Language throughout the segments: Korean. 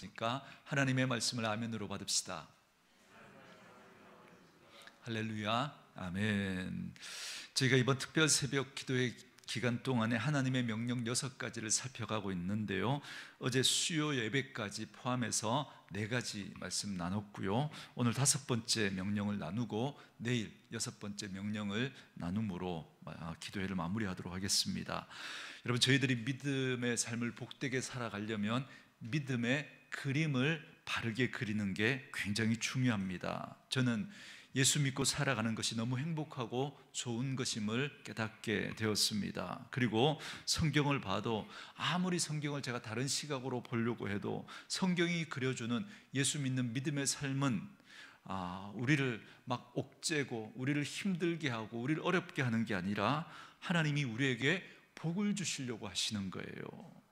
그러니까 하나님의 말씀을 아멘으로 받읍시다. 할렐루야, 아멘. 저희가 이번 특별 새벽 기도의 기간 동안에 하나님의 명령 6가지를 살펴가고 있는데요, 어제 수요 예배까지 포함해서 4가지 말씀 나눴고요, 오늘 5번째 명령을 나누고 내일 6번째 명령을 나눔으로 기도회를 마무리하도록 하겠습니다. 여러분, 저희들이 믿음의 삶을 복되게 살아가려면 믿음의 그림을 바르게 그리는 게 굉장히 중요합니다. 저는 예수 믿고 살아가는 것이 너무 행복하고 좋은 것임을 깨닫게 되었습니다. 그리고 성경을 봐도 아무리 성경을 제가 다른 시각으로 보려고 해도 성경이 그려주는 예수 믿는 믿음의 삶은 우리를 막 옥죄고 우리를 힘들게 하고 우리를 어렵게 하는 게 아니라 하나님이 우리에게 복을 주시려고 하시는 거예요.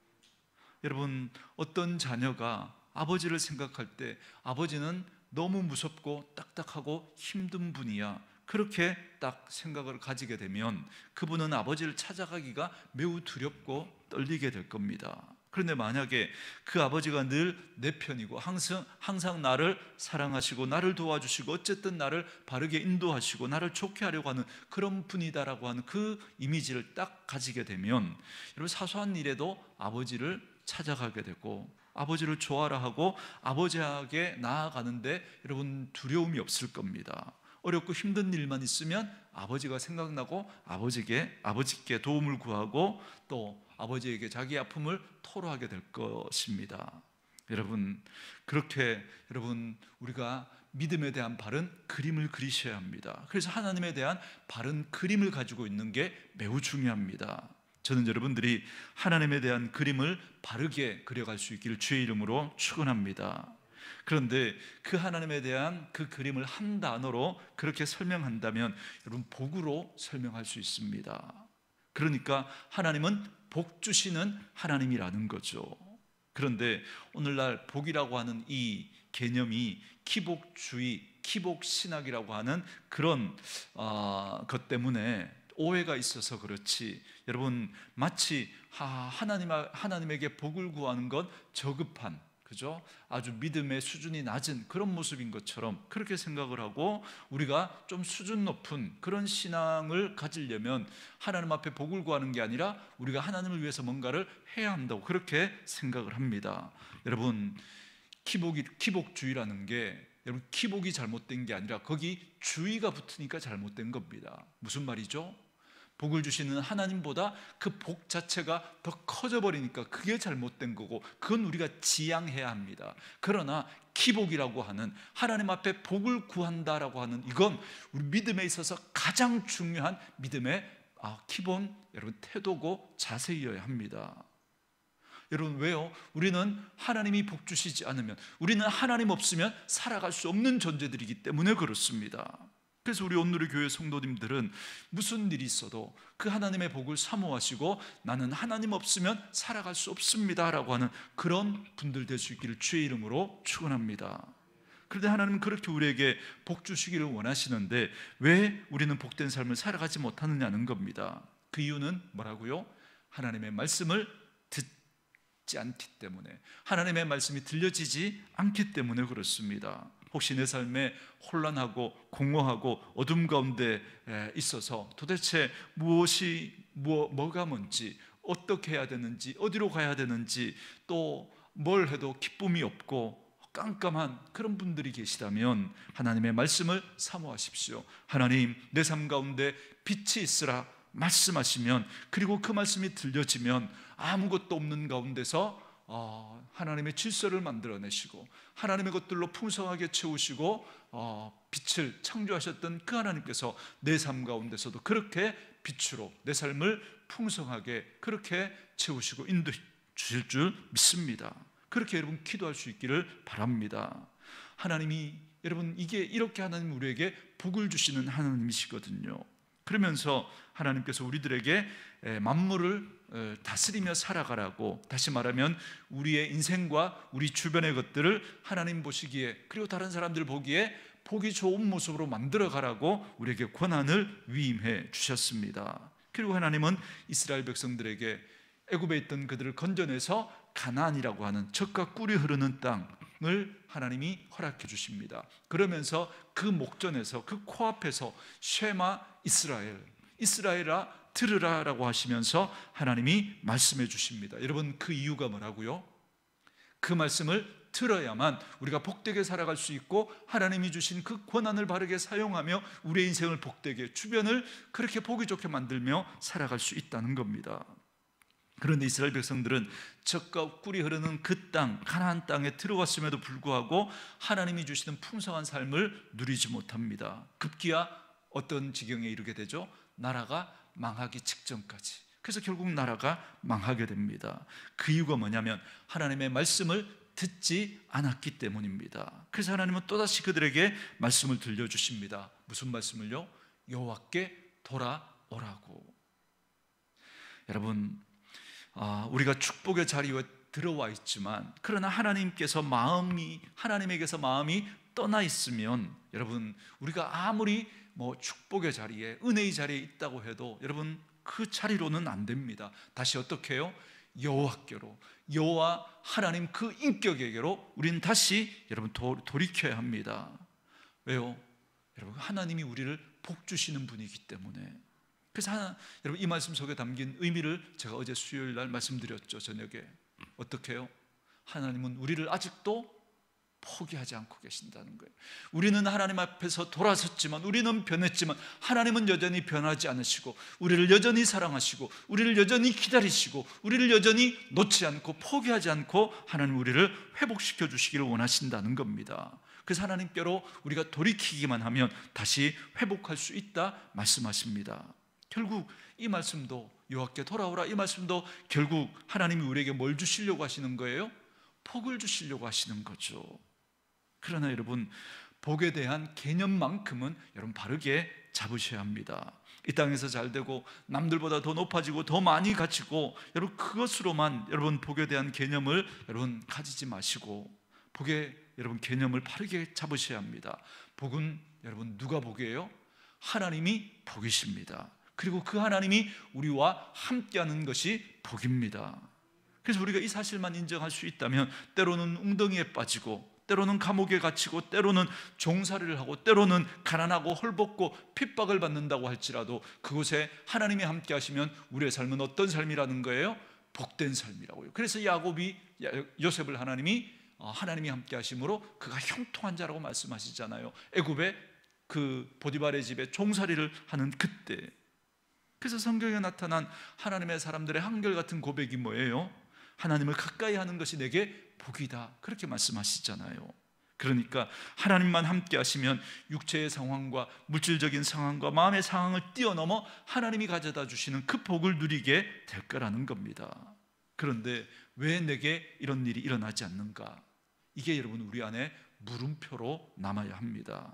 여러분, 어떤 자녀가 아버지를 생각할 때 아버지는 너무 무섭고 딱딱하고 힘든 분이야, 그렇게 딱 생각을 가지게 되면 그분은 아버지를 찾아가기가 매우 두렵고 떨리게 될 겁니다. 그런데 만약에 그 아버지가 늘 내 편이고 항상 나를 사랑하시고 나를 도와주시고 어쨌든 나를 바르게 인도하시고 나를 좋게 하려고 하는 그런 분이다라고 하는 그 이미지를 딱 가지게 되면 여러분, 사소한 일에도 아버지를 찾아가게 되고 아버지를 좋아라 하고 아버지에게 나아가는데 여러분 두려움이 없을 겁니다. 어렵고 힘든 일만 있으면 아버지가 생각나고 아버지께 도움을 구하고 또 아버지에게 자기 아픔을 토로하게 될 것입니다. 여러분, 그렇게 우리가 믿음에 대한 바른 그림을 그리셔야 합니다. 그래서 하나님에 대한 바른 그림을 가지고 있는 게 매우 중요합니다. 저는 여러분들이 하나님에 대한 그림을 바르게 그려갈 수 있기를 주의 이름으로 축원합니다. 그런데 그 하나님에 대한 그 그림을 한 단어로 그렇게 설명한다면 여러분, 복으로 설명할 수 있습니다. 그러니까 하나님은 복 주시는 하나님이라는 거죠. 그런데 오늘날 복이라고 하는 이 개념이 기복주의, 기복신학이라고 하는 그런 것 때문에 오해가 있어서 그렇지, 여러분, 마치 하나님에게 복을 구하는 건 저급한, 그죠? 아주 믿음의 수준이 낮은 그런 모습인 것처럼 그렇게 생각을 하고, 우리가 좀 수준 높은 그런 신앙을 가지려면 하나님 앞에 복을 구하는 게 아니라 우리가 하나님을 위해서 뭔가를 해야 한다고 그렇게 생각을 합니다. 여러분, 기복주의라는 게 여러분, 기복이 잘못된 게 아니라 거기 주의가 붙으니까 잘못된 겁니다. 무슨 말이죠? 복을 주시는 하나님보다 그 복 자체가 더 커져버리니까 그게 잘못된 거고, 그건 우리가 지양해야 합니다. 그러나 기복이라고 하는, 하나님 앞에 복을 구한다라고 하는, 이건 우리 믿음에 있어서 가장 중요한 믿음의 기본 여러분 태도고 자세이어야 합니다. 여러분, 왜요? 우리는 하나님이 복 주시지 않으면, 우리는 하나님 없으면 살아갈 수 없는 존재들이기 때문에 그렇습니다. 그래서 우리 온누리 교회 성도님들은 무슨 일이 있어도 그 하나님의 복을 사모하시고 나는 하나님 없으면 살아갈 수 없습니다 라고 하는 그런 분들 될 수 있기를 주의 이름으로 축원합니다. 그런데 하나님은 그렇게 우리에게 복 주시기를 원하시는데 왜 우리는 복된 삶을 살아가지 못하느냐는 겁니다. 그 이유는 뭐라고요? 하나님의 말씀을 듣지 않기 때문에, 하나님의 말씀이 들려지지 않기 때문에 그렇습니다. 혹시 내 삶에 혼란하고 공허하고 어둠 가운데 있어서 도대체 뭐가 뭔지, 어떻게 해야 되는지, 어디로 가야 되는지, 또 뭘 해도 기쁨이 없고 깜깜한 그런 분들이 계시다면 하나님의 말씀을 사모하십시오. 하나님, 내 삶 가운데 빛이 있으라 말씀하시면, 그리고 그 말씀이 들려지면 아무것도 없는 가운데서 하나님의 질서를 만들어내시고 하나님의 것들로 풍성하게 채우시고 빛을 창조하셨던 그 하나님께서 내 삶 가운데서도 그렇게 빛으로 내 삶을 풍성하게 그렇게 채우시고 인도해 주실 줄 믿습니다. 그렇게 여러분 기도할 수 있기를 바랍니다. 하나님이, 여러분, 이렇게 하나님 우리에게 복을 주시는 하나님이시거든요. 그러면서 하나님께서 우리들에게 만물을 다스리며 살아가라고, 다시 말하면 우리의 인생과 우리 주변의 것들을 하나님 보시기에, 그리고 다른 사람들 보기에 보기 좋은 모습으로 만들어 가라고 우리에게 권한을 위임해 주셨습니다. 그리고 하나님은 이스라엘 백성들에게 애굽에 있던 그들을 건져내서 가나안이라고 하는 젖과 꿀이 흐르는 땅을 하나님이 허락해 주십니다. 그러면서 그 목전에서, 그 코앞에서 쉐마 이스라엘, 이스라엘아 들으라 라고 하시면서 하나님이 말씀해 주십니다. 여러분, 그 이유가 뭐라고요? 그 말씀을 들어야만 우리가 복되게 살아갈 수 있고, 하나님이 주신 그 권한을 바르게 사용하며 우리의 인생을 복되게, 주변을 그렇게 보기 좋게 만들며 살아갈 수 있다는 겁니다. 그런데 이스라엘 백성들은 젖과 꿀이 흐르는 그 땅, 가나안 땅에 들어왔음에도 불구하고 하나님이 주시는 풍성한 삶을 누리지 못합니다. 급기야 어떤 지경에 이르게 되죠? 나라가 망하기 직전까지. 그래서 결국 나라가 망하게 됩니다. 그 이유가 뭐냐면 하나님의 말씀을 듣지 않았기 때문입니다. 그래서 하나님은 또다시 그들에게 말씀을 들려주십니다. 무슨 말씀을요? 여호와께 돌아오라고. 여러분, 우리가 축복의 자리에 들어와 있지만, 그러나 하나님께게서 마음이 떠나 있으면, 여러분, 우리가 아무리 축복의 자리에, 은혜의 자리에 있다고 해도 여러분, 그 자리로는 안 됩니다. 다시 어떻게 해요? 여호와께로, 여호와 하나님 그 인격에게로 우리는 다시 여러분 돌이켜야 합니다. 왜요? 여러분, 하나님이 우리를 복 주시는 분이기 때문에. 그래서 여러분, 이 말씀 속에 담긴 의미를 제가 어제 수요일 날 말씀드렸죠. 저녁에. 어떻게 해요? 하나님은 우리를 아직도 포기하지 않고 계신다는 거예요. 우리는 하나님 앞에서 돌아섰지만, 우리는 변했지만 하나님은 여전히 변하지 않으시고, 우리를 여전히 사랑하시고, 우리를 여전히 기다리시고, 우리를 여전히 놓지 않고 포기하지 않고 하나님 우리를 회복시켜 주시기를 원하신다는 겁니다. 그래서 하나님께로 우리가 돌이키기만 하면 다시 회복할 수 있다 말씀하십니다. 결국 이 말씀도, 여호와께 돌아오라, 이 말씀도 결국 하나님이 우리에게 뭘 주시려고 하시는 거예요? 복을 주시려고 하시는 거죠. 그러나 여러분, 복에 대한 개념만큼은 여러분 바르게 잡으셔야 합니다. 이 땅에서 잘 되고 남들보다 더 높아지고 더 많이 가지고, 여러분 그것으로만 여러분 복에 대한 개념을 여러분 가지지 마시고, 복의 여러분 개념을 바르게 잡으셔야 합니다. 복은 여러분 누가 복이에요? 하나님이 복이십니다. 그리고 그 하나님이 우리와 함께하는 것이 복입니다. 그래서 우리가 이 사실만 인정할 수 있다면, 때로는 웅덩이에 빠지고, 때로는 감옥에 갇히고, 때로는 종살이를 하고, 때로는 가난하고 헐벗고 핍박을 받는다고 할지라도 그곳에 하나님이 함께 하시면 우리의 삶은 어떤 삶이라는 거예요? 복된 삶이라고요. 그래서 야곱이, 요셉을 하나님이 함께 하심으로 그가 형통한 자라고 말씀하시잖아요. 애굽의 그 보디발의 집에 종살이를 하는 그때. 그래서 성경에 나타난 하나님의 사람들의 한결같은 고백이 뭐예요? 하나님을 가까이 하는 것이 내게 복이다, 그렇게 말씀하시잖아요. 그러니까 하나님만 함께 하시면 육체의 상황과 물질적인 상황과 마음의 상황을 뛰어넘어 하나님이 가져다 주시는 그 복을 누리게 될 거라는 겁니다. 그런데 왜 내게 이런 일이 일어나지 않는가? 이게 여러분 우리 안에 물음표로 남아야 합니다.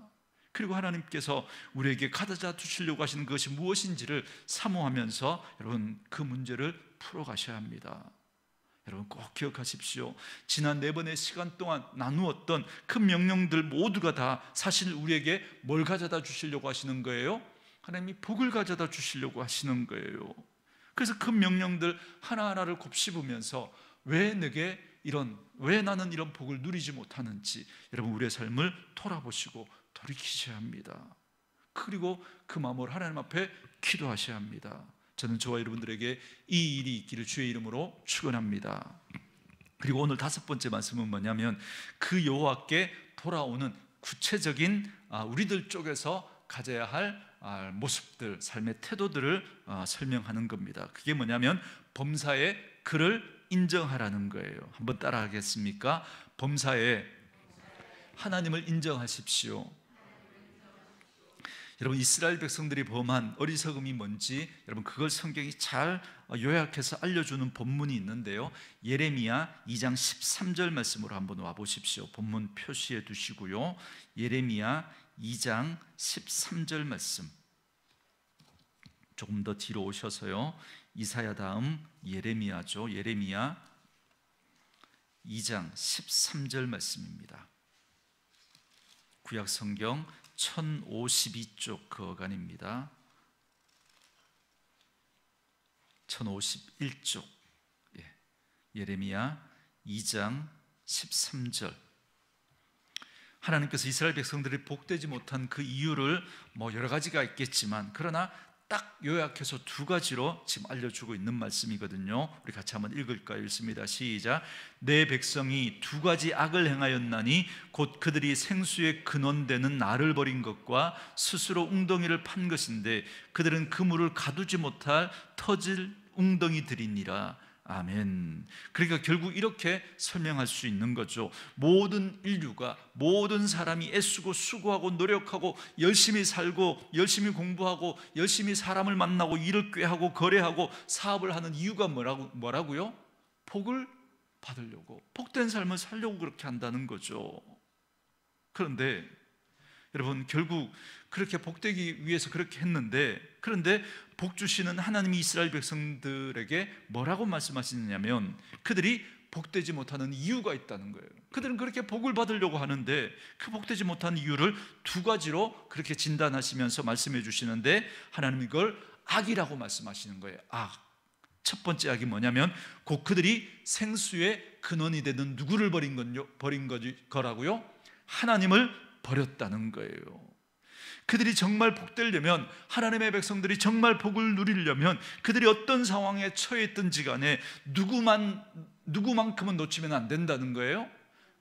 그리고 하나님께서 우리에게 가져다 주시려고 하시는 것이 무엇인지를 사모하면서 여러분 그 문제를 풀어가셔야 합니다. 여러분 꼭 기억하십시오. 지난 4번의 시간 동안 나누었던 그 명령들 모두가 다 사실 우리에게 뭘 가져다 주시려고 하시는 거예요? 하나님이 복을 가져다 주시려고 하시는 거예요. 그래서 그 명령들 하나하나를 곱씹으면서 왜 나는 이런 복을 누리지 못하는지 여러분 우리의 삶을 돌아보시고 돌이키셔야 합니다. 그리고 그 마음으로 하나님 앞에 기도하셔야 합니다. 저는 저와 여러분들에게 이 일이 있기를 주의 이름으로 축원합니다. 그리고 오늘 5번째 말씀은 뭐냐면, 그 여호와께 돌아오는 구체적인 우리들 쪽에서 가져야 할 모습들, 삶의 태도들을 설명하는 겁니다. 그게 뭐냐면 범사에 그를 인정하라는 거예요. 한번 따라하겠습니까? 범사에 하나님을 인정하십시오. 여러분, 이스라엘 백성들이 범한 어리석음이 뭔지 여러분 그걸 성경이 잘 요약해서 알려주는 본문이 있는데요, 예레미야 2장 13절 말씀으로 한번 와보십시오. 본문 표시해 두시고요. 예레미야 2장 13절 말씀, 조금 더 뒤로 오셔서요, 이사야 다음 예레미야죠. 예레미야 2장 13절 말씀입니다. 구약 성경 1052쪽 그 어간입니다. 1051쪽 예레미야 2장 13절. 하나님께서 이스라엘 백성들이 복되지 못한 그 이유를 여러 가지가 있겠지만, 그러나 딱 요약해서 두 가지로 지금 알려주고 있는 말씀이거든요. 우리 같이 한번 읽을까요? 읽습니다. 시작. 내 백성이 두 가지 악을 행하였나니 곧 그들이 생수의 근원되는 나를 버린 것과 스스로 웅덩이를 판 것인데 그들은 그 물을 가두지 못할 터질 웅덩이들이니라. 아멘. 그러니까 결국 이렇게 설명할 수 있는 거죠. 모든 인류가, 모든 사람이 애쓰고 수고하고 노력하고 열심히 살고 열심히 공부하고 열심히 사람을 만나고 일을 꾀하고 거래하고 사업을 하는 이유가 뭐라고요? 복을 받으려고, 복된 삶을 살려고 그렇게 한다는 거죠. 그런데 여러분, 결국 그렇게 복되기 위해서 그렇게 했는데, 그런데 복 주시는 하나님이 이스라엘 백성들에게 뭐라고 말씀하시느냐면, 그들이 복되지 못하는 이유가 있다는 거예요. 그들은 그렇게 복을 받으려고 하는데 그 복되지 못한 이유를 두 가지로 그렇게 진단하시면서 말씀해 주시는데, 하나님은 이걸 악이라고 말씀하시는 거예요. 악. 첫 번째 악이 뭐냐면, 곧 그들이 생수의 근원이 되는 누구를 버린 거라고요? 하나님을 버렸다는 거예요. 그들이 정말 복되려면, 하나님의 백성들이 정말 복을 누리려면 그들이 어떤 상황에 처해 있든지 간에 누구만큼은 놓치면 안 된다는 거예요.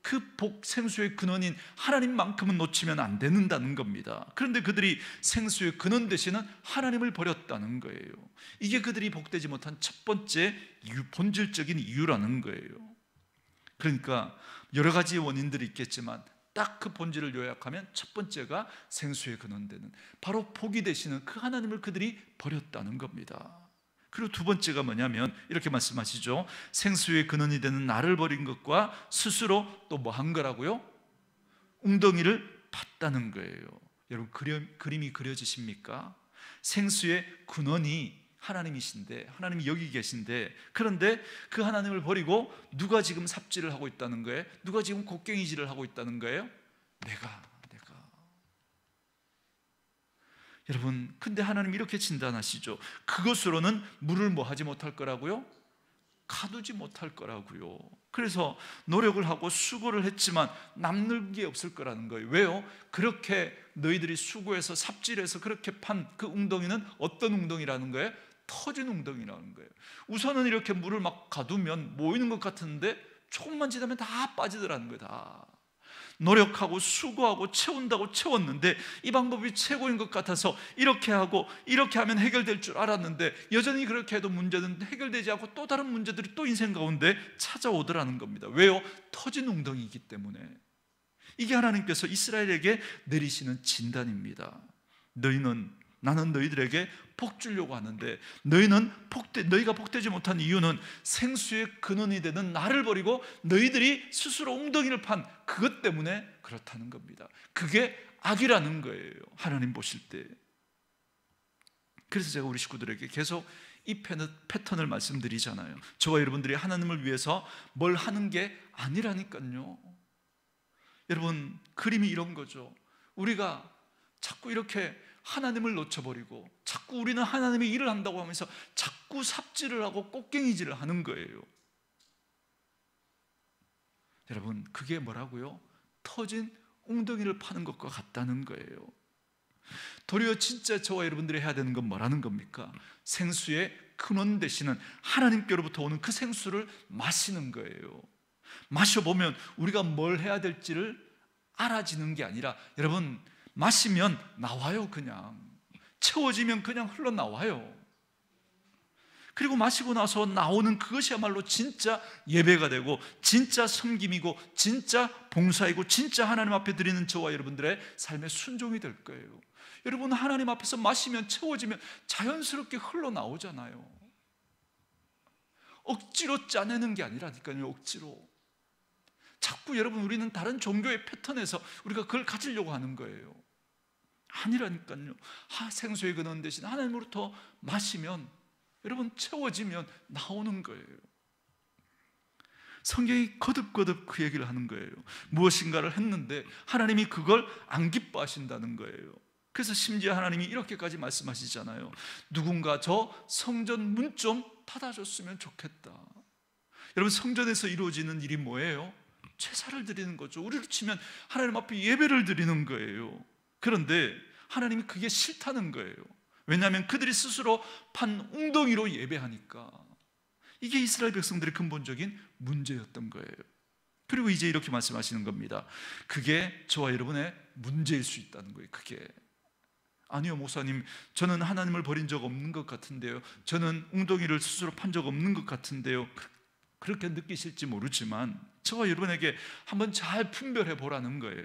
그 복, 생수의 근원인 하나님만큼은 놓치면 안 된다는 겁니다. 그런데 그들이 생수의 근원 되시는 하나님을 버렸다는 거예요. 이게 그들이 복되지 못한 첫 번째 이유, 본질적인 이유라는 거예요. 그러니까 여러 가지 원인들이 있겠지만 딱 그 본질을 요약하면 첫 번째가 생수의 근원되는 바로 복이 되시는 그 하나님을 그들이 버렸다는 겁니다. 그리고 두 번째가 뭐냐면 이렇게 말씀하시죠. 생수의 근원이 되는 나를 버린 것과 스스로 또 뭐 한 거라고요? 웅덩이를 팠다는 거예요. 여러분, 그림이 그려지십니까? 생수의 근원이 하나님이신데, 하나님이 여기 계신데, 그런데 그 하나님을 버리고 누가 지금 삽질을 하고 있다는 거예요? 누가 지금 곡괭이질을 하고 있다는 거예요? 내가. 여러분, 근데 하나님 이렇게 진단하시죠. 그것으로는 물을 뭐 하지 못할 거라고요? 가두지 못할 거라고요. 그래서 노력을 하고 수고를 했지만 남는 게 없을 거라는 거예요. 왜요? 그렇게 너희들이 수고해서 삽질해서 그렇게 판 그 웅덩이는 어떤 웅덩이라는 거예요? 터진 웅덩이라는 거예요. 우선은 이렇게 물을 막 가두면 모이는 것 같은데 조금만 지나면 다 빠지더라는 거예요. 다 노력하고 수고하고 채운다고 채웠는데 이 방법이 최고인 것 같아서 이렇게 하고 이렇게 하면 해결될 줄 알았는데 여전히 그렇게 해도 문제는 해결되지 않고 또 다른 문제들이 또 인생 가운데 찾아오더라는 겁니다. 왜요? 터진 웅덩이이기 때문에. 이게 하나님께서 이스라엘에게 내리시는 진단입니다. 나는 너희들에게 복 주려고 하는데 너희가 복되지 못한 이유는 생수의 근원이 되는 나를 버리고 너희들이 스스로 웅덩이를 판 그것 때문에 그렇다는 겁니다. 그게 악이라는 거예요, 하나님 보실 때. 그래서 제가 우리 식구들에게 계속 이 패턴을 말씀드리잖아요. 저와 여러분들이 하나님을 위해서 뭘 하는 게 아니라니까요. 여러분, 그림이 이런 거죠. 우리가 자꾸 이렇게 하나님을 놓쳐버리고 자꾸 우리는 하나님의 일을 한다고 하면서 자꾸 삽질을 하고 꽃갱이질을 하는 거예요. 여러분, 그게 뭐라고요? 터진 웅덩이를 파는 것과 같다는 거예요. 도리어 진짜 저와 여러분들이 해야 되는 건 뭐라는 겁니까? 생수의 근원 되시는 하나님께로부터 오는 그 생수를 마시는 거예요. 마셔보면 우리가 뭘 해야 될지를 알아지는 게 아니라, 여러분, 마시면 나와요. 그냥 채워지면 그냥 흘러나와요. 그리고 마시고 나서 나오는 그것이야말로 진짜 예배가 되고 진짜 섬김이고 진짜 봉사이고 진짜 하나님 앞에 드리는 저와 여러분들의 삶의 순종이 될 거예요. 여러분, 하나님 앞에서 마시면 채워지면 자연스럽게 흘러나오잖아요. 억지로 짜내는 게 아니라니까요. 억지로. 자꾸 여러분, 우리는 다른 종교의 패턴에서 우리가 그걸 가지려고 하는 거예요. 아니라니까요. 생수의 근원 대신 하나님으로부터 마시면, 여러분, 채워지면 나오는 거예요. 성경이 거듭거듭 그 얘기를 하는 거예요. 무엇인가를 했는데 하나님이 그걸 안 기뻐하신다는 거예요. 그래서 심지어 하나님이 이렇게까지 말씀하시잖아요. 누군가 저 성전 문 좀 닫아줬으면 좋겠다. 여러분, 성전에서 이루어지는 일이 뭐예요? 제사를 드리는 거죠. 우리로 치면 하나님 앞에 예배를 드리는 거예요. 그런데 하나님이 그게 싫다는 거예요. 왜냐하면 그들이 스스로 판 웅덩이로 예배하니까. 이게 이스라엘 백성들의 근본적인 문제였던 거예요. 그리고 이제 이렇게 말씀하시는 겁니다. 그게 저와 여러분의 문제일 수 있다는 거예요. 그게 아니요 목사님, 저는 하나님을 버린 적 없는 것 같은데요, 저는 웅덩이를 스스로 판 적 없는 것 같은데요, 그렇게 느끼실지 모르지만 저와 여러분에게 한번 잘 분별해 보라는 거예요.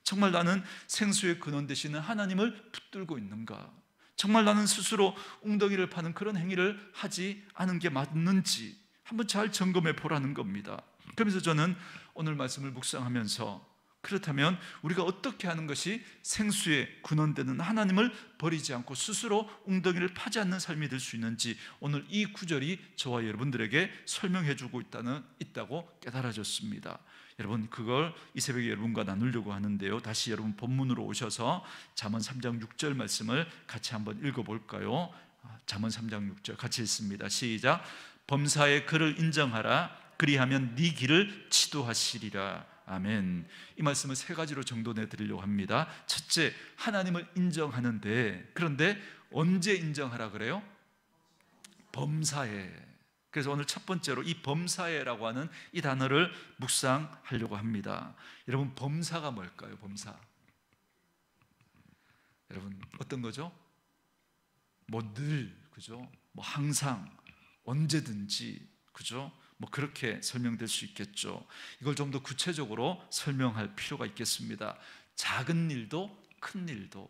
정말 나는 생수의 근원 되시는 하나님을 붙들고 있는가? 정말 나는 스스로 웅덩이를 파는 그런 행위를 하지 않은 게 맞는지 한번 잘 점검해 보라는 겁니다. 그러면서 저는 오늘 말씀을 묵상하면서, 그렇다면 우리가 어떻게 하는 것이 생수의 근원되는 하나님을 버리지 않고 스스로 웅덩이를 파지 않는 삶이 될 수 있는지 오늘 이 구절이 저와 여러분들에게 설명해 주고 있다고 깨달아졌습니다. 여러분, 그걸 이 새벽에 여러분과 나누려고 하는데요, 다시 여러분 본문으로 오셔서 잠언 3장 6절 말씀을 같이 한번 읽어볼까요? 잠언 3장 6절 같이 읽습니다. 시작. 범사의 그를 인정하라. 그리하면 네 길을 지도하시리라. 아멘. 이 말씀을 세 가지로 정돈해 드리려고 합니다. 첫째, 하나님을 인정하는데, 그런데 언제 인정하라 그래요? 범사에. 그래서 오늘 첫 번째로 이 범사에라고 하는 이 단어를 묵상하려고 합니다. 여러분, 범사가 뭘까요? 범사. 여러분, 어떤 거죠? 뭐 늘, 그죠? 뭐 항상, 언제든지, 그죠? 뭐 그렇게 설명될 수 있겠죠. 이걸 좀 더 구체적으로 설명할 필요가 있겠습니다. 작은 일도 큰 일도,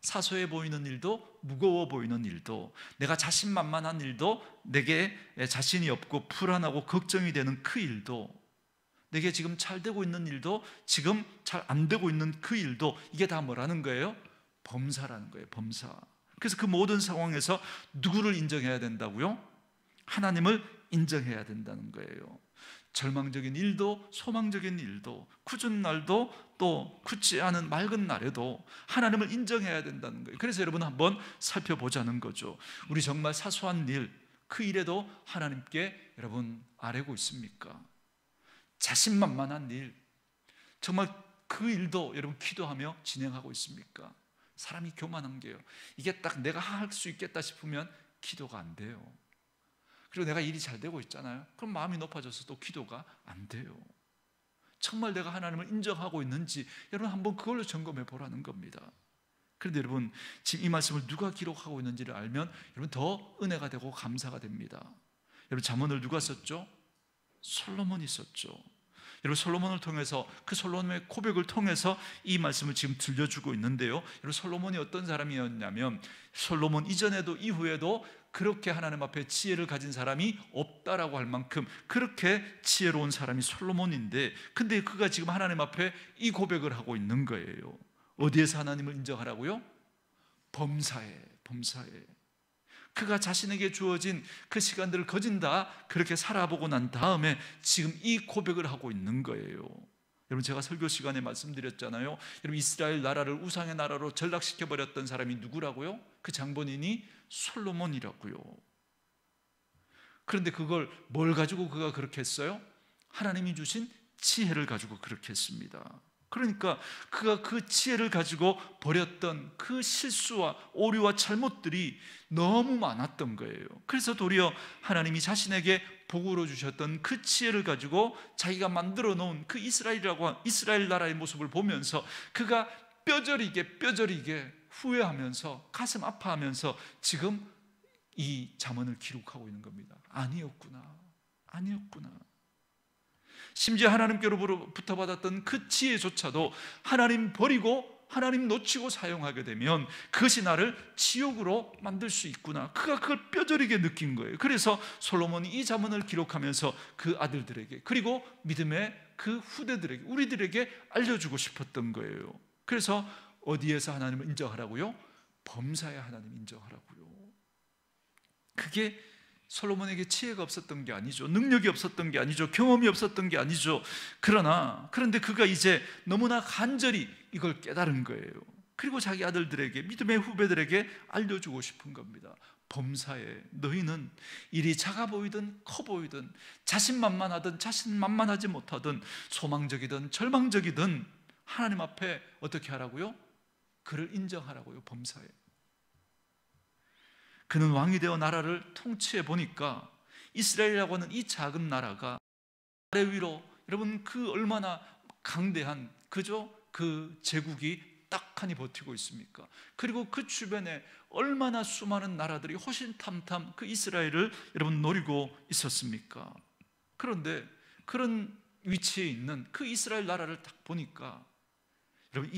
사소해 보이는 일도 무거워 보이는 일도, 내가 자신만만한 일도, 내게 자신이 없고 불안하고 걱정이 되는 그 일도, 내게 지금 잘 되고 있는 일도 지금 잘 안 되고 있는 그 일도, 이게 다 뭐라는 거예요? 범사라는 거예요. 범사. 그래서 그 모든 상황에서 누구를 인정해야 된다고요? 하나님을 인정해야 된다는 거예요. 절망적인 일도 소망적인 일도, 굳은 날도 또 굳지 않은 맑은 날에도 하나님을 인정해야 된다는 거예요. 그래서 여러분 한번 살펴보자는 거죠. 우리 정말 사소한 일, 그 일에도 하나님께 여러분 아뢰고 있습니까? 자신만만한 일, 정말 그 일도 여러분 기도하며 진행하고 있습니까? 사람이 교만한 게요, 이게 딱 내가 할 수 있겠다 싶으면 기도가 안 돼요. 그리고 내가 일이 잘 되고 있잖아요, 그럼 마음이 높아져서 또 기도가 안 돼요. 정말 내가 하나님을 인정하고 있는지 여러분 한번 그걸로 점검해 보라는 겁니다. 그런데 여러분, 지금 이 말씀을 누가 기록하고 있는지를 알면 여러분 더 은혜가 되고 감사가 됩니다. 여러분, 잠언을 누가 썼죠? 솔로몬이 썼죠. 여러분, 솔로몬을 통해서, 그 솔로몬의 고백을 통해서 이 말씀을 지금 들려주고 있는데요, 여러분, 솔로몬이 어떤 사람이었냐면, 솔로몬 이전에도 이후에도 그렇게 하나님 앞에 지혜를 가진 사람이 없다라고 할 만큼 그렇게 지혜로운 사람이 솔로몬인데, 근데 그가 지금 하나님 앞에 이 고백을 하고 있는 거예요. 어디에서 하나님을 인정하라고요? 범사에. 그가 자신에게 주어진 그 시간들을 거진 다 그렇게 살아보고 난 다음에 지금 이 고백을 하고 있는 거예요. 여러분, 제가 설교 시간에 말씀드렸잖아요. 여러분, 이스라엘 나라를 우상의 나라로 전락시켜버렸던 사람이 누구라고요? 그 장본인이 솔로몬이라고요. 그런데 그걸 뭘 가지고 그가 그렇게 했어요? 하나님이 주신 지혜를 가지고 그렇게 했습니다. 그러니까 그가 그 지혜를 가지고 버렸던 그 실수와 오류와 잘못들이 너무 많았던 거예요. 그래서 도리어 하나님이 자신에게 복으로 주셨던 그 지혜를 가지고 자기가 만들어 놓은 그 이스라엘 나라의 모습을 보면서 그가 뼈저리게 후회하면서 가슴 아파하면서 지금 이 잠언을 기록하고 있는 겁니다. 아니었구나. 심지어 하나님께로부터 받았던 그 지혜조차도 하나님 버리고 하나님 놓치고 사용하게 되면 그것이 나를 지옥으로 만들 수 있구나. 그가 그걸 뼈저리게 느낀 거예요. 그래서 솔로몬이 이 잠언을 기록하면서 그 아들들에게, 그리고 믿음의 그 후대들에게, 우리들에게 알려주고 싶었던 거예요. 그래서 어디에서 하나님을 인정하라고요? 범사에 하나님 인정하라고요. 그게 솔로몬에게 지혜가 없었던 게 아니죠. 능력이 없었던 게 아니죠. 경험이 없었던 게 아니죠. 그런데 그가 이제 너무나 간절히 이걸 깨달은 거예요. 그리고 자기 아들들에게, 믿음의 후배들에게 알려주고 싶은 겁니다. 범사에 너희는 일이 작아 보이든 커 보이든 자신만만하든 자신만만하지 못하든 소망적이든 절망적이든 하나님 앞에 어떻게 하라고요? 그를 인정하라고요. 범사에. 그는 왕이 되어 나라를 통치해 보니까 이스라엘이라고 하는 이 작은 나라가 아래 위로, 여러분 그 얼마나 강대한 그 제국이 딱하니 버티고 있습니까? 그리고 그 주변에 얼마나 수많은 나라들이 호신탐탐 그 이스라엘을 여러분 노리고 있었습니까? 그런데 그런 위치에 있는 그 이스라엘 나라를 딱 보니까 여러분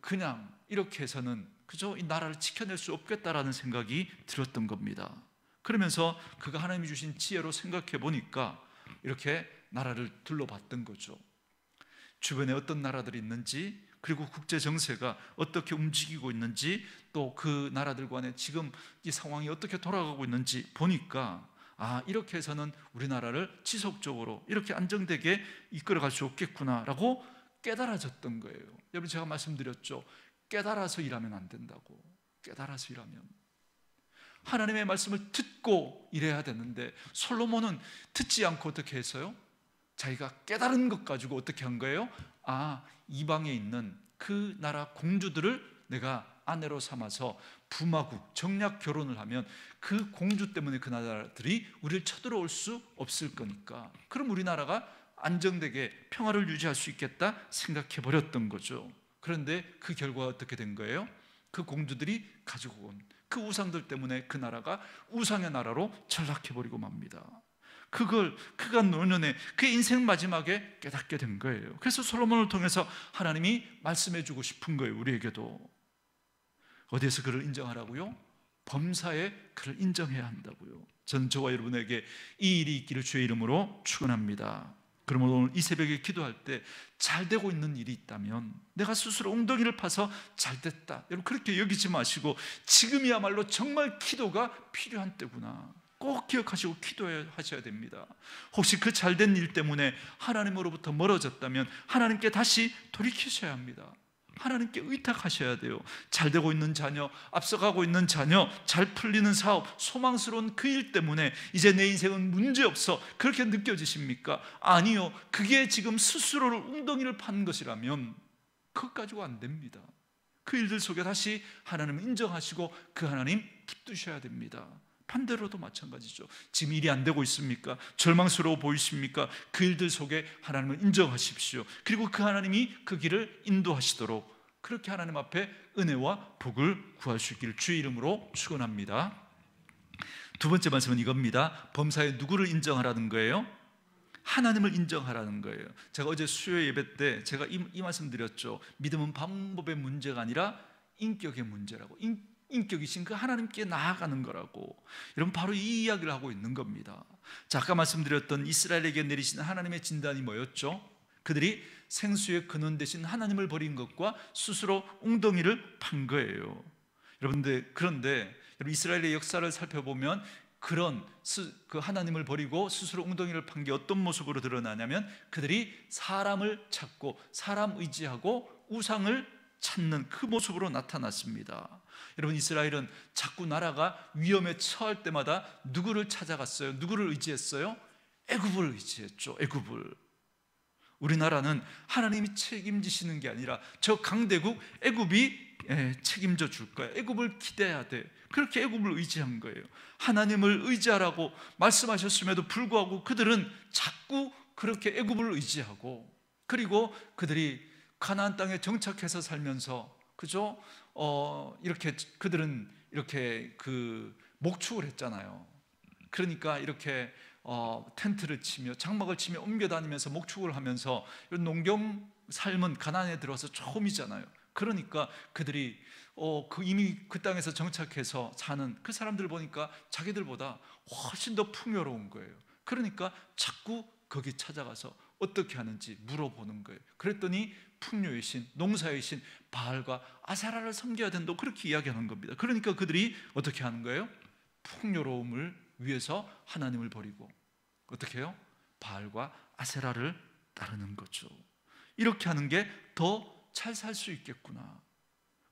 그냥 이렇게 해서는 이 나라를 지켜낼 수 없겠다라는 생각이 들었던 겁니다. 그러면서 그가 하나님이 주신 지혜로 생각해 보니까 이렇게 나라를 둘러봤던 거죠. 주변에 어떤 나라들이 있는지, 그리고 국제 정세가 어떻게 움직이고 있는지, 또 그 나라들 간에 지금 이 상황이 어떻게 돌아가고 있는지 보니까 이렇게 해서는 우리나라를 지속적으로 이렇게 안정되게 이끌어갈 수 없겠구나라고 깨달아졌던 거예요. 여러분 제가 말씀드렸죠. 깨달아서 일하면 안 된다고. 깨달아서 일하면 하나님의 말씀을 듣고 일해야 되는데 솔로몬은 듣지 않고 어떻게 했어요? 자기가 깨달은 것 가지고 어떻게 한 거예요? 이방에 있는 그 나라 공주들을 내가 아내로 삼아서 부마국, 정략 결혼을 하면 그 공주 때문에 그 나라들이 우리를 쳐들어올 수 없을 거니까 그럼 우리나라가 안정되게 평화를 유지할 수 있겠다 생각해 버렸던 거죠. 그런데 그 결과가 어떻게 된 거예요? 그 공주들이 가지고 온 그 우상들 때문에 그 나라가 우상의 나라로 전락해 버리고 맙니다. 그가 노년에 그의 인생 마지막에 깨닫게 된 거예요. 그래서 솔로몬을 통해서 하나님이 말씀해 주고 싶은 거예요. 우리에게도 어디에서 그를 인정하라고요? 범사에 그를 인정해야 한다고요. 저는 저와 여러분에게 이 일이 있기를 주의 이름으로 축원합니다. 그러면 오늘 이 새벽에 기도할 때 잘 되고 있는 일이 있다면 내가 스스로 엉덩이를 파서 잘 됐다, 여러분 그렇게 여기지 마시고 지금이야말로 정말 기도가 필요한 때구나 꼭 기억하시고 기도하셔야 됩니다. 혹시 그 잘된 일 때문에 하나님으로부터 멀어졌다면 하나님께 다시 돌이키셔야 합니다. 하나님께 의탁하셔야 돼요. 잘 되고 있는 자녀, 앞서가고 있는 자녀, 잘 풀리는 사업, 소망스러운 그 일 때문에 이제 내 인생은 문제없어 그렇게 느껴지십니까? 아니요. 그게 지금 스스로를 웅덩이를 판 것이라면 그것 가지고 안 됩니다. 그 일들 속에 다시 하나님을 인정하시고 그 하나님 붙드셔야 됩니다. 반대로도 마찬가지죠. 지금 일이 안 되고 있습니까? 절망스러워 보이십니까? 그 일들 속에 하나님을 인정하십시오. 그리고 그 하나님이 그 길을 인도하시도록 그렇게 하나님 앞에 은혜와 복을 구할 수 있기를 주의 이름으로 축원합니다. 두 번째 말씀은 이겁니다. 범사에 누구를 인정하라는 거예요? 하나님을 인정하라는 거예요. 제가 어제 수요 예배 때 제가 이 말씀 드렸죠. 믿음은 방법의 문제가 아니라 인격의 문제라고. 인격이신 그 하나님께 나아가는 거라고. 여러분 바로 이 이야기를 하고 있는 겁니다. 자, 아까 말씀드렸던 이스라엘에게 내리신 하나님의 진단이 뭐였죠? 그들이 생수의 근원 대신 하나님을 버린 것과 스스로 웅덩이를 판 거예요. 그런데 여러분 이스라엘의 역사를 살펴보면 그 하나님을 버리고 스스로 웅덩이를 판 게 어떤 모습으로 드러나냐면 그들이 사람을 찾고 사람 의지하고 우상을 찾는 그 모습으로 나타났습니다. 여러분 이스라엘은 자꾸 나라가 위험에 처할 때마다 누구를 찾아갔어요? 누구를 의지했어요? 애굽을 의지했죠. 애굽을. 우리나라는 하나님이 책임지시는 게 아니라 저 강대국 애굽이 책임져 줄 거야. 애굽을 기대해야 돼. 그렇게 애굽을 의지한 거예요. 하나님을 의지하라고 말씀하셨음에도 불구하고 그들은 자꾸 그렇게 애굽을 의지하고, 그리고 그들이 가나안 땅에 정착해서 살면서 이렇게 그들은 이렇게 목축을 했잖아요. 그러니까 이렇게 텐트를 치며 장막을 치며 옮겨 다니면서 목축을 하면서 농경 삶은 가나안에 들어서 처음이잖아요. 그러니까 그들이 이미 그 땅에서 정착해서 사는 그 사람들 보니까 자기들보다 훨씬 더 풍요로운 거예요. 그러니까 자꾸 거기 찾아가서 어떻게 하는지 물어보는 거예요. 그랬더니 풍요의 신, 농사의 신 바알과 아세라를 섬겨야 된다고 그렇게 이야기하는 겁니다. 그러니까 그들이 어떻게 하는 거예요? 풍요로움을 위해서 하나님을 버리고 어떻게 해요? 바알과 아세라를 따르는 거죠. 이렇게 하는 게 더 잘 살 수 있겠구나.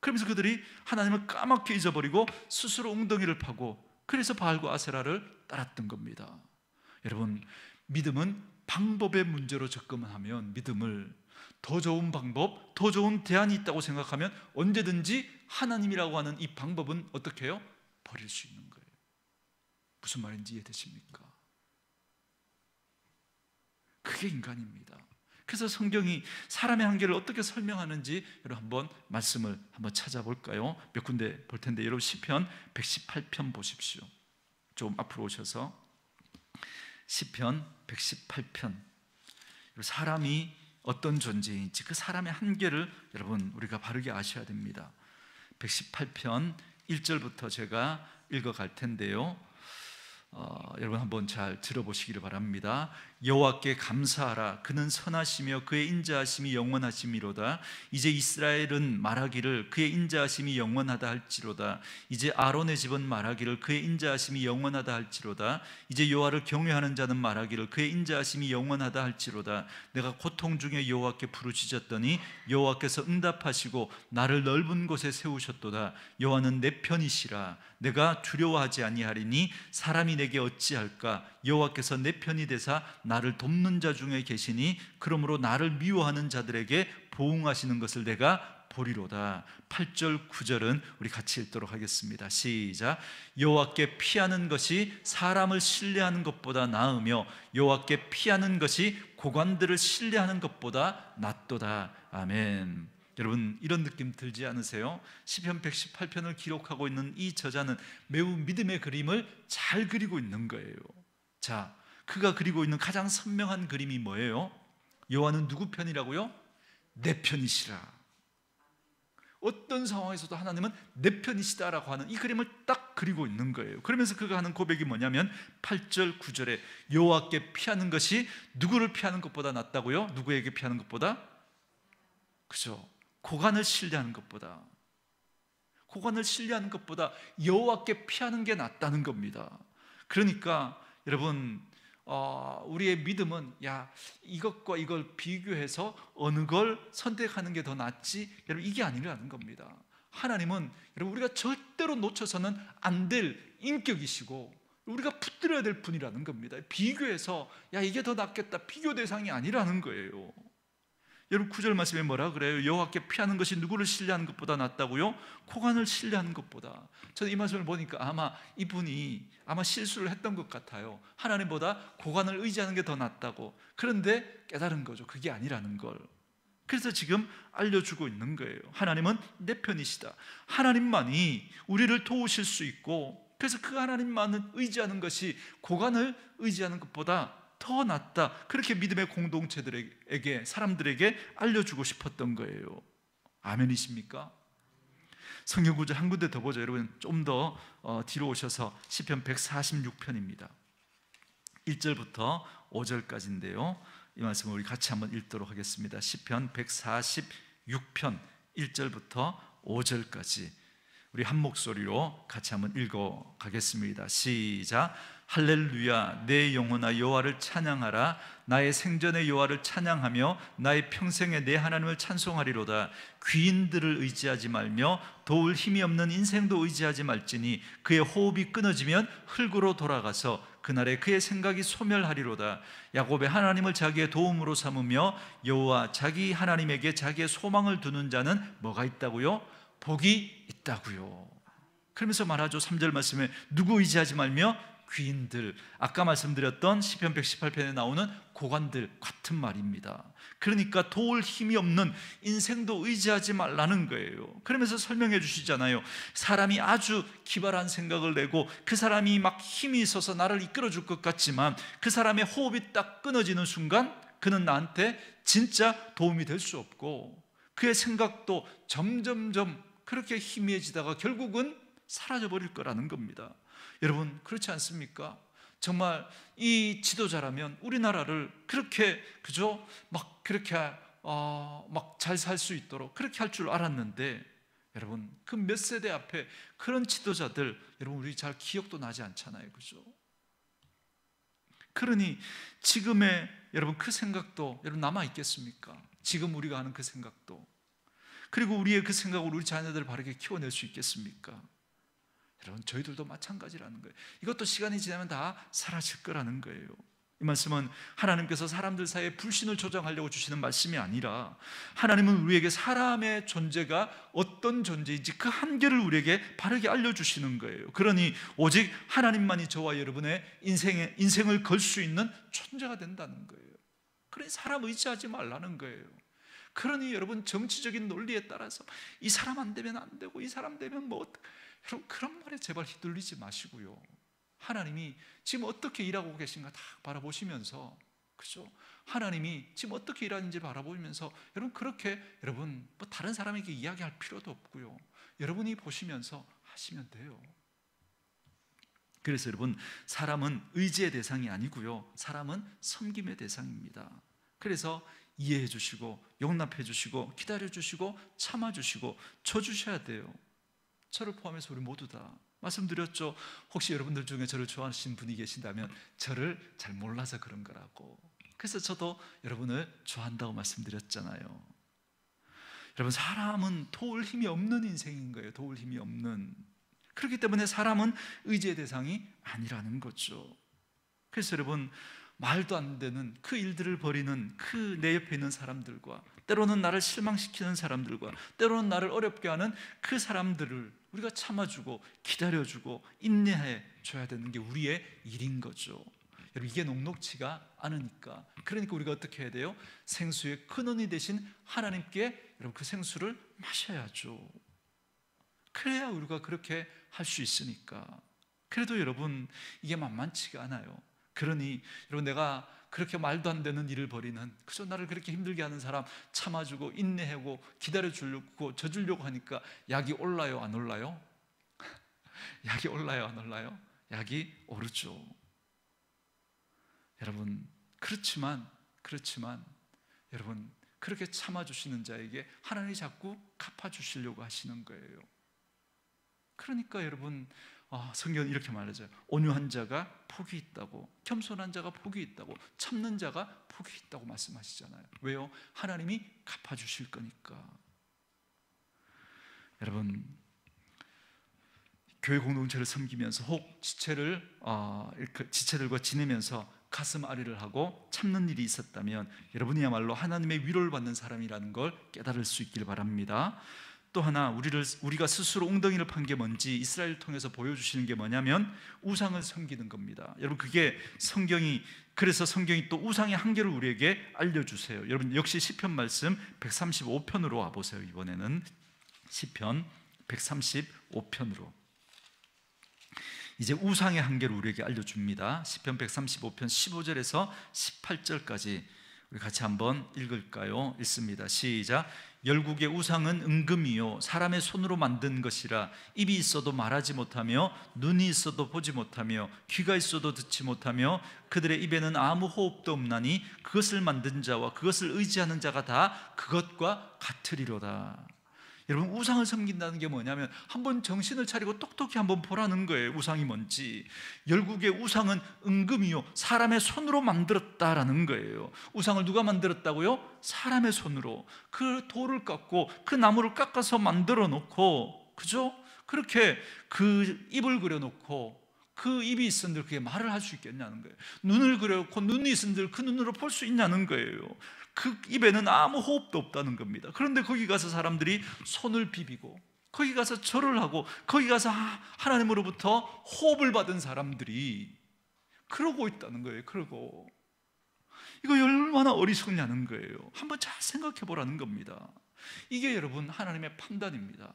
그러면서 그들이 하나님을 까맣게 잊어버리고 스스로 웅덩이를 파고 그래서 바알과 아세라를 따랐던 겁니다. 여러분, 믿음은 방법의 문제로 접근하면, 믿음을 더 좋은 방법, 더 좋은 대안이 있다고 생각하면 언제든지 하나님이라고 하는 이 방법은 어떻게 해요? 버릴 수 있는 거예요. 무슨 말인지 이해되십니까? 그게 인간입니다. 그래서 성경이 사람의 한계를 어떻게 설명하는지 여러분 한번 말씀을 한번 찾아볼까요? 몇 군데 볼 텐데, 여러분 시편 118편 보십시오. 좀 앞으로 오셔서 시편 118편, 사람이 어떤 존재인지 그 사람의 한계를 여러분 우리가 바르게 아셔야 됩니다. 118편 1절부터 제가 읽어갈 텐데요, 여러분 한번 잘 들어보시기를 바랍니다. 여호와께 감사하라. 그는 선하시며 그의 인자하심이 영원하심이로다. 이제 이스라엘은 말하기를 그의 인자하심이 영원하다 할지로다. 이제 아론의 집은 말하기를 그의 인자하심이 영원하다 할지로다. 이제 여호와를 경외하는 자는 말하기를 그의 인자하심이 영원하다 할지로다. 내가 고통 중에 여호와께 부르짖었더니 여호와께서 응답하시고 나를 넓은 곳에 세우셨도다. 여호와는 내 편이시라. 내가 두려워하지 아니하리니 사람이 내게 어찌할까? 여호와께서 내 편이 되사 나를 돕는 자 중에 계시니 그러므로 나를 미워하는 자들에게 보응하시는 것을 내가 보리로다. 8절 9절은 우리 같이 읽도록 하겠습니다. 시작. 여호와께 피하는 것이 사람을 신뢰하는 것보다 나으며 여호와께 피하는 것이 고관들을 신뢰하는 것보다 낫도다. 아멘. 여러분, 이런 느낌 들지 않으세요? 시편 118편을 기록하고 있는 이 저자는 매우 믿음의 그림을 잘 그리고 있는 거예요. 자, 그가 그리고 있는 가장 선명한 그림이 뭐예요? 여호와는 누구 편이라고요? 내 편이시라. 어떤 상황에서도 하나님은 내 편이시다라고 하는 이 그림을 딱 그리고 있는 거예요. 그러면서 그가 하는 고백이 뭐냐면 8절 9절에 여호와께 피하는 것이 누구를 피하는 것보다 낫다고요? 누구에게 피하는 것보다? 그죠? 고관을 신뢰하는 것보다, 고관을 신뢰하는 것보다 여호와께 피하는 게 낫다는 겁니다. 그러니까 여러분, 우리의 믿음은 이것과 이걸 비교해서 어느 걸 선택하는 게 더 낫지, 여러분, 이게 아니라는 겁니다. 하나님은 여러분 우리가 절대로 놓쳐서는 안 될 인격이시고 우리가 붙들어야 될 분이라는 겁니다. 비교해서 이게 더 낫겠다, 비교 대상이 아니라는 거예요. 여러분 9절 말씀에 뭐라 그래요? 여호와께 피하는 것이 누구를 신뢰하는 것보다 낫다고요? 고관을 신뢰하는 것보다. 저는 이 말씀을 보니까 아마 이분이 실수를 했던 것 같아요. 하나님보다 고관을 의지하는 게 더 낫다고. 그런데 깨달은 거죠. 그게 아니라는 걸. 그래서 지금 알려주고 있는 거예요. 하나님은 내 편이시다. 하나님만이 우리를 도우실 수 있고, 그래서 그 하나님만을 의지하는 것이 고관을 의지하는 것보다 더 낫다. 그렇게 믿음의 공동체들에게, 사람들에게 알려주고 싶었던 거예요. 아멘이십니까? 성경 구절 한 군데 더 보죠. 여러분 좀 더 뒤로 오셔서 시편 146편입니다 1절부터 5절까지인데요 이 말씀을 우리 같이 한번 읽도록 하겠습니다. 시편 146편 1절부터 5절까지 우리 한 목소리로 같이 한번 읽어 가겠습니다. 시작. 할렐루야. 내 영혼아 여호와를 찬양하라. 나의 생전에 여호와를 찬양하며 나의 평생에 내 하나님을 찬송하리로다. 귀인들을 의지하지 말며 도울 힘이 없는 인생도 의지하지 말지니 그의 호흡이 끊어지면 흙으로 돌아가서 그날에 그의 생각이 소멸하리로다. 야곱의 하나님을 자기의 도움으로 삼으며 여호와 자기 하나님에게 자기의 소망을 두는 자는 뭐가 있다고요? 복이 있다고요. 그러면서 말하죠. 3절 말씀에 누구 의지하지 말며 귀인들, 아까 말씀드렸던 시편 118편에 나오는 고관들 같은 말입니다. 그러니까 도울 힘이 없는 인생도 의지하지 말라는 거예요. 그러면서 설명해 주시잖아요. 사람이 아주 기발한 생각을 내고 그 사람이 막 힘이 있어서 나를 이끌어 줄 것 같지만 그 사람의 호흡이 딱 끊어지는 순간 그는 나한테 진짜 도움이 될 수 없고 그의 생각도 점점점 그렇게 희미해지다가 결국은 사라져버릴 거라는 겁니다. 여러분 그렇지 않습니까? 정말 이 지도자라면 우리나라를 그렇게 그죠? 막 그렇게 막 잘 살 수 있도록 그렇게 할 줄 알았는데 여러분 그 몇 세대 앞에 그런 지도자들 여러분 우리 잘 기억도 나지 않잖아요, 그죠? 그러니 지금의 여러분 그 생각도 여러분 남아 있겠습니까? 지금 우리가 하는 그 생각도. 그리고 우리의 그 생각으로 우리 자녀들을 바르게 키워낼 수 있겠습니까? 여러분, 저희들도 마찬가지라는 거예요. 이것도 시간이 지나면 다 사라질 거라는 거예요. 이 말씀은 하나님께서 사람들 사이에 불신을 조장하려고 주시는 말씀이 아니라, 하나님은 우리에게 사람의 존재가 어떤 존재인지 그 한계를 우리에게 바르게 알려주시는 거예요. 그러니 오직 하나님만이 저와 여러분의 인생을 걸 수 있는 존재가 된다는 거예요. 그러니 사람 의지하지 말라는 거예요. 그러니 여러분, 정치적인 논리에 따라서 이 사람 안 되면 안 되고 이 사람 되면 뭐, 여러분 그런 말에 제발 휘둘리지 마시고요. 하나님이 지금 어떻게 일하고 계신가 다 바라보시면서, 그죠? 하나님이 지금 어떻게 일하는지 바라보면서 여러분 그렇게 여러분 뭐 다른 사람에게 이야기할 필요도 없고요. 여러분이 보시면서 하시면 돼요. 그래서 여러분, 사람은 의지의 대상이 아니고요, 사람은 섬김의 대상입니다. 그래서 이해해 주시고 용납해 주시고 기다려 주시고 참아 주시고 줘 주셔야 돼요. 저를 포함해서 우리 모두 다 말씀드렸죠. 혹시 여러분들 중에 저를 좋아하시는 분이 계신다면 저를 잘 몰라서 그런 거라고. 그래서 저도 여러분을 좋아한다고 말씀드렸잖아요. 여러분, 사람은 도울 힘이 없는 인생인 거예요. 도울 힘이 없는. 그렇기 때문에 사람은 의지의 대상이 아니라는 거죠. 그래서 여러분, 말도 안 되는 그 일들을 벌이는 그 내 옆에 있는 사람들과, 때로는 나를 실망시키는 사람들과, 때로는 나를 어렵게 하는 그 사람들을 우리가 참아주고 기다려주고 인내해 줘야 되는 게 우리의 일인 거죠. 여러분, 이게 녹록지가 않으니까, 그러니까 우리가 어떻게 해야 돼요? 생수의 근원이 되신 하나님께 여러분 그 생수를 마셔야죠. 그래야 우리가 그렇게 할 수 있으니까. 그래도 여러분, 이게 만만치가 않아요. 그러니 여러분, 내가 그렇게 말도 안 되는 일을 벌이는, 그저 나를 그렇게 힘들게 하는 사람 참아주고 인내하고 기다려주려고 져주려고 하니까 약이 올라요, 안 올라요? 약이 올라요, 안 올라요? 약이 오르죠. 여러분, 그렇지만 여러분, 그렇게 참아주시는 자에게 하나님이 자꾸 갚아주시려고 하시는 거예요. 그러니까 여러분, 성경은 이렇게 말하죠. 온유한 자가 복이 있다고, 겸손한 자가 복이 있다고, 참는 자가 복이 있다고 말씀하시잖아요. 왜요? 하나님이 갚아주실 거니까. 여러분, 교회 공동체를 섬기면서 혹 지체들과 지내면서 가슴 아리를 하고 참는 일이 있었다면 여러분이야말로 하나님의 위로를 받는 사람이라는 걸 깨달을 수 있길 바랍니다. 또 하나, 우리가 스스로 웅덩이를 판 게 뭔지 이스라엘을 통해서 보여주시는 게 뭐냐면 우상을 섬기는 겁니다. 여러분, 그게 그래서 성경이 또 우상의 한계를 우리에게 알려주세요. 여러분, 역시 시편 말씀 135편으로 와보세요. 이번에는 시편 135편으로 이제 우상의 한계를 우리에게 알려줍니다. 시편 135편 15절에서 18절까지 우리 같이 한번 읽을까요? 읽습니다. 시작. 열국의 우상은 은금이요 사람의 손으로 만든 것이라 입이 있어도 말하지 못하며 눈이 있어도 보지 못하며 귀가 있어도 듣지 못하며 그들의 입에는 아무 호흡도 없나니 그것을 만든 자와 그것을 의지하는 자가 다 그것과 같으리로다. 여러분, 우상을 섬긴다는 게 뭐냐면 한번 정신을 차리고 똑똑히 한번 보라는 거예요. 우상이 뭔지. 열국의 우상은 은금이요 사람의 손으로 만들었다라는 거예요. 우상을 누가 만들었다고요? 사람의 손으로. 그 돌을 깎고 그 나무를 깎아서 만들어 놓고, 그죠? 그렇게 그 입을 그려놓고 그 입이 있은들 그게 말을 할 수 있겠냐는 거예요. 눈을 그려놓고 눈이 있은들 그 눈으로 볼 수 있냐는 거예요. 그 입에는 아무 호흡도 없다는 겁니다. 그런데 거기 가서 사람들이 손을 비비고 거기 가서 절을 하고 거기 가서 하나님으로부터 호흡을 받은 사람들이 그러고 있다는 거예요. 그러고 이거 얼마나 어리석냐는 거예요. 한번 잘 생각해 보라는 겁니다. 이게 여러분 하나님의 판단입니다.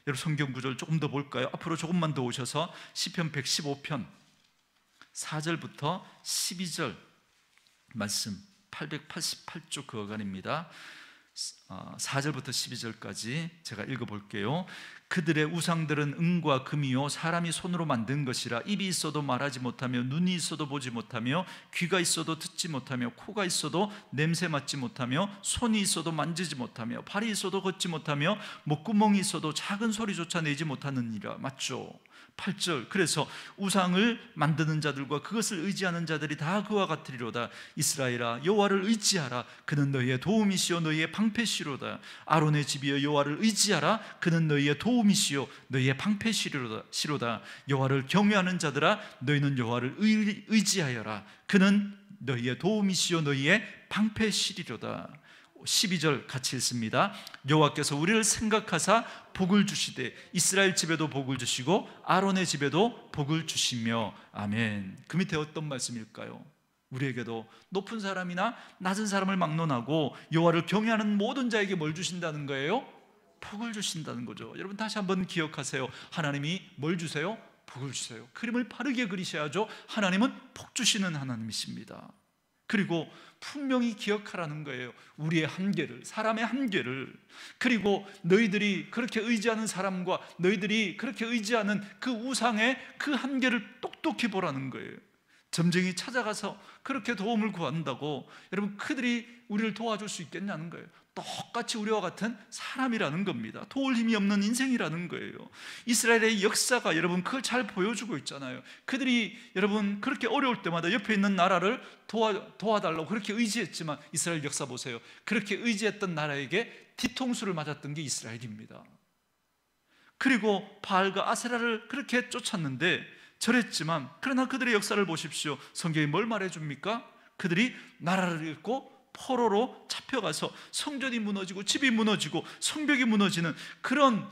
여러분, 성경 구절 조금 더 볼까요? 앞으로 조금만 더 오셔서 시편 115편 4절부터 12절 말씀, 888쪽 그 어간입니다. 4절부터 12절까지 제가 읽어볼게요. 그들의 우상들은 은과 금이요 사람이 손으로 만든 것이라 입이 있어도 말하지 못하며 눈이 있어도 보지 못하며 귀가 있어도 듣지 못하며 코가 있어도 냄새 맡지 못하며 손이 있어도 만지지 못하며 발이 있어도 걷지 못하며 목구멍이 있어도 작은 소리조차 내지 못하느니라. 맞죠? 8절. 그래서 우상을 만드는 자들과 그것을 의지하는 자들이 다 그와 같으리로다. 이스라엘아, 여호와를 의지하라. 그는 너희의 도움이시오 너희의 방패시오 것이로다. 아론의 집이여 여호와를 의지하라. 그는 너희의 도움이시요 너희의 방패시로다. 여호와를 경외하는 자들아 너희는 여호와를 의지하여라. 그는 너희의 도움이시요 너희의 방패시리로다. 12절 같이 읽습니다. 여호와께서 우리를 생각하사 복을 주시되 이스라엘 집에도 복을 주시고 아론의 집에도 복을 주시며. 아멘. 그 밑에 어떤 말씀일까요? 우리에게도 높은 사람이나 낮은 사람을 막론하고 여호와를 경외하는 모든 자에게 뭘 주신다는 거예요? 복을 주신다는 거죠. 여러분 다시 한번 기억하세요. 하나님이 뭘 주세요? 복을 주세요. 그림을 바르게 그리셔야죠. 하나님은 복 주시는 하나님이십니다. 그리고 분명히 기억하라는 거예요. 우리의 한계를, 사람의 한계를. 그리고 너희들이 그렇게 의지하는 사람과 너희들이 그렇게 의지하는 그 우상의 그 한계를 똑똑히 보라는 거예요. 점쟁이 찾아가서 그렇게 도움을 구한다고 여러분 그들이 우리를 도와줄 수 있겠냐는 거예요. 똑같이 우리와 같은 사람이라는 겁니다. 도울 힘이 없는 인생이라는 거예요. 이스라엘의 역사가 여러분 그걸 잘 보여주고 있잖아요. 그들이 여러분 그렇게 어려울 때마다 옆에 있는 나라를 도와달라고 그렇게 의지했지만 이스라엘 역사 보세요. 그렇게 의지했던 나라에게 뒤통수를 맞았던 게 이스라엘입니다. 그리고 바알과 아세라를 그렇게 쫓았는데 절했지만 그러나 그들의 역사를 보십시오. 성경이 뭘 말해줍니까? 그들이 나라를 잃고 포로로 잡혀가서 성전이 무너지고 집이 무너지고 성벽이 무너지는 그런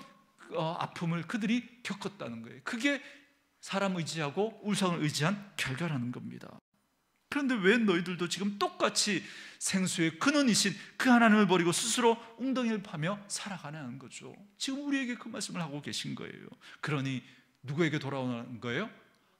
아픔을 그들이 겪었다는 거예요. 그게 사람 의지하고 우상을 의지한 결과라는 겁니다. 그런데 왜 너희들도 지금 똑같이 생수의 근원이신 그 하나님을 버리고 스스로 웅덩이를 파며 살아가냐는 거죠. 지금 우리에게 그 말씀을 하고 계신 거예요. 그러니 누구에게 돌아오는 거예요?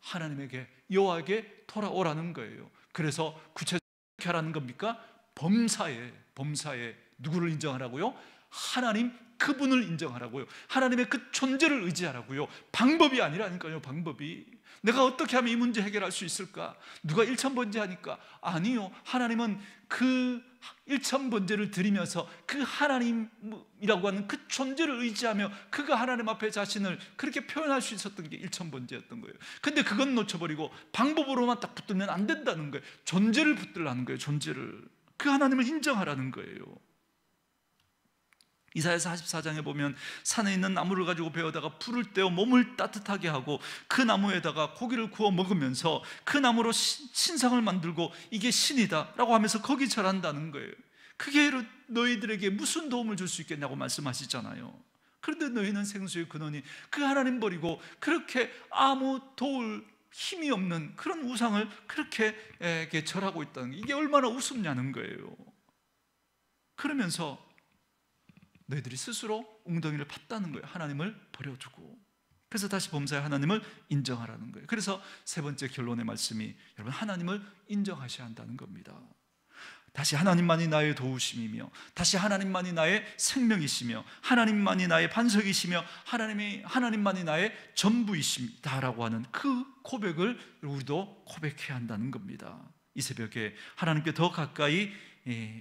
하나님에게, 여호와에게 돌아오라는 거예요. 그래서 구체적으로 어떻게 하라는 겁니까? 범사에 누구를 인정하라고요? 하나님 그분을 인정하라고요. 하나님의 그 존재를 의지하라고요. 방법이 아니라니까요. 방법이 내가 어떻게 하면 이 문제 해결할 수 있을까? 누가 일천번제하니까 아니요. 하나님은 그 일천번제를 드리면서 그 하나님이라고 하는 그 존재를 의지하며 그가 하나님 앞에 자신을 그렇게 표현할 수 있었던 게 일천번제였던 거예요. 근데 그건 놓쳐버리고 방법으로만 딱 붙들면 안 된다는 거예요. 존재를 붙들라는 거예요. 존재를. 그 하나님을 인정하라는 거예요. 이사야 44장에 보면 산에 있는 나무를 가지고 베어다가 불을 떼어 몸을 따뜻하게 하고 그 나무에다가 고기를 구워 먹으면서 그 나무로 신상을 만들고 이게 신이다 라고 하면서 거기 절한다는 거예요. 그게 너희들에게 무슨 도움을 줄 수 있겠냐고 말씀하시잖아요. 그런데 너희는 생수의 근원이 그 하나님 버리고 그렇게 아무 도울 힘이 없는 그런 우상을 그렇게 절하고 있다는 게 이게 얼마나 우습냐는 거예요. 그러면서 너희들이 스스로 웅덩이를 팠다는 거예요. 하나님을 버려두고. 그래서 다시 범사에 하나님을 인정하라는 거예요. 그래서 세 번째 결론의 말씀이 여러분 하나님을 인정하셔야 한다는 겁니다. 다시 하나님만이 나의 도우심이며 다시 하나님만이 나의 생명이시며 하나님만이 나의 반석이시며 하나님만이 나의 전부이시다라고 하는 그 고백을 우리도 고백해야 한다는 겁니다. 이 새벽에 하나님께 더 가까이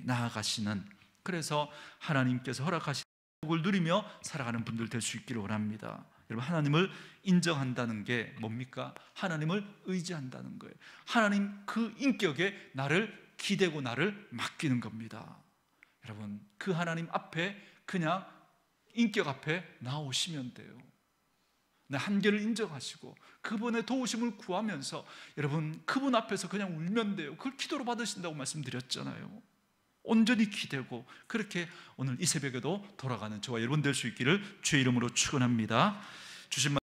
나아가시는, 그래서 하나님께서 허락하신 복을 누리며 살아가는 분들 될 수 있기를 원합니다. 여러분 하나님을 인정한다는 게 뭡니까? 하나님을 의지한다는 거예요. 하나님 그 인격에 나를 기대고 나를 맡기는 겁니다. 여러분 그 하나님 앞에 그냥 인격 앞에 나오시면 돼요. 내 한계를 인정하시고 그분의 도우심을 구하면서 여러분 그분 앞에서 그냥 울면 돼요. 그걸 기도로 받으신다고 말씀드렸잖아요. 온전히 기대고 그렇게 오늘 이 새벽에도 돌아가는 저와 여러분 될 수 있기를 주의 이름으로 축원합니다. 주신